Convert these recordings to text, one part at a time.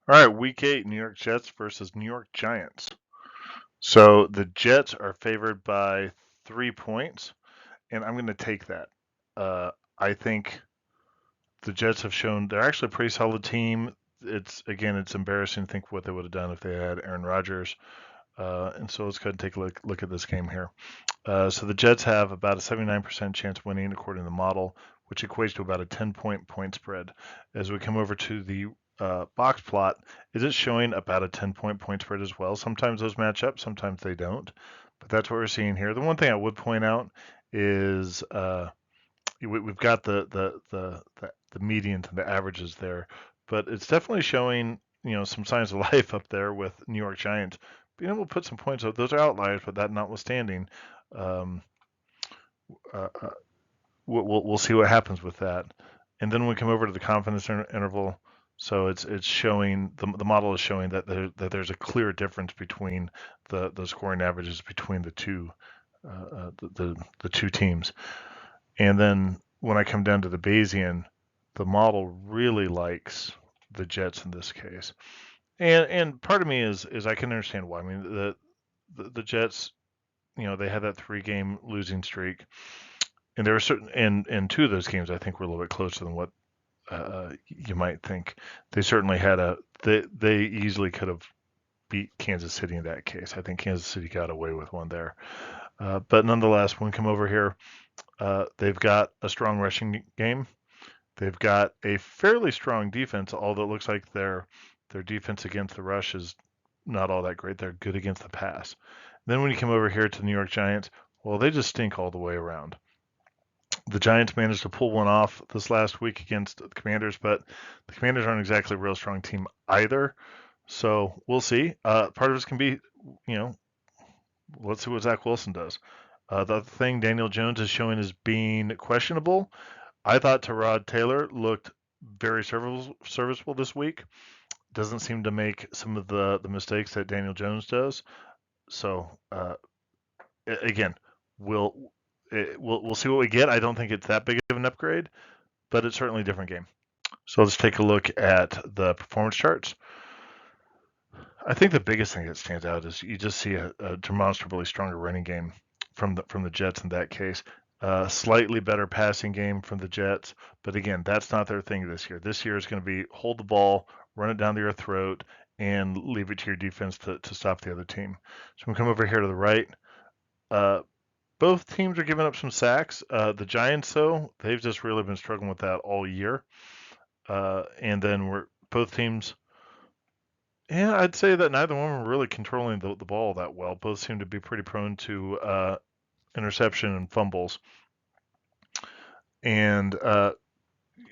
All right, week 8, New York Jets versus New York Giants. So the Jets are favored by 3 points, and I'm going to take that. I think the Jets have shown they're actually a pretty solid team. It's embarrassing to think what they would have done if they had Aaron Rodgers. And so let's go ahead and take a look at this game here. So the Jets have about a 79% chance of winning according to the model, which equates to about a 10-point spread. As we come over to the box plot, is it showing about a 10-point spread as well? Sometimes those match up, sometimes they don't. But that's what we're seeing here. The one thing I would point out is we've got the medians and the averages there, but it's definitely showing some signs of life up there with New York Giants being able to put some points up. Those are outliers, but that notwithstanding, um, uh, uh, we'll see what happens with that. And then we come over to the confidence interval. So it's showing the model is showing that there's a clear difference between the scoring averages between the two the two teams. And then when I come down to the Bayesian, the model really likes the Jets in this case. And part of me is I can understand why. I mean the Jets, they had that 3-game losing streak, and there were certain and two of those games I think were a little bit closer than what you might think. They certainly had they easily could have beat Kansas City in that case. I think Kansas City got away with one there. But nonetheless, when we come over here, they've got a strong rushing game. They've got a fairly strong defense, although it looks like their defense against the rush is not all that great. They're good against the pass. Then when you come over here to the New York Giants, well, they just stink all the way around. The Giants managed to pull one off this last week against the Commanders, but the Commanders aren't exactly a real strong team either. So we'll see. Part of this can be, you know, let's see what Zach Wilson does. The other thing Daniel Jones is showing as being questionable. I thought Tyrod Taylor looked very serviceable this week. Doesn't seem to make some of the mistakes that Daniel Jones does. So again, we'll we'll see what we get. I don't think it's that big of an upgrade, but it's certainly a different game. So let's take a look at the performance charts. I think the biggest thing that stands out is you just see a demonstrably stronger running game from the Jets in that case. Slightly better passing game from the Jets, but again, that's not their thing this year. This year is going to be hold the ball, run it down your throat, and leave it to your defense to stop the other team. So we come over here to the right. Uh, both teams are giving up some sacks. The Giants, though, they've just really been struggling with that all year. And then we're both teams. Yeah, I'd say that neither one were really controlling the ball that well. Both seem to be pretty prone to interception and fumbles. And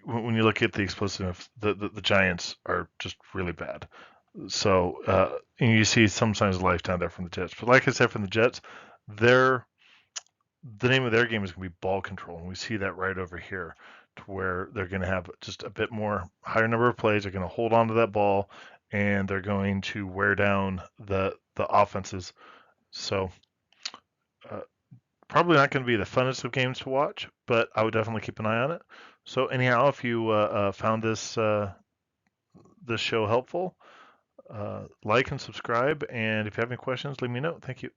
when you look at the explosiveness, the Giants are just really bad. So and you see some signs of life down there from the Jets. But like I said, from the Jets, the name of their game is going to be ball control, and we see that right over here, to where they're going to have just a bit more higher number of plays. They're going to hold on to that ball, and they're going to wear down the offenses. So uh, probably not going to be the funnest of games to watch, but I would definitely keep an eye on it. So anyhow, if you found this show helpful, like and subscribe, and if you have any questions, leave me a note. Thank you.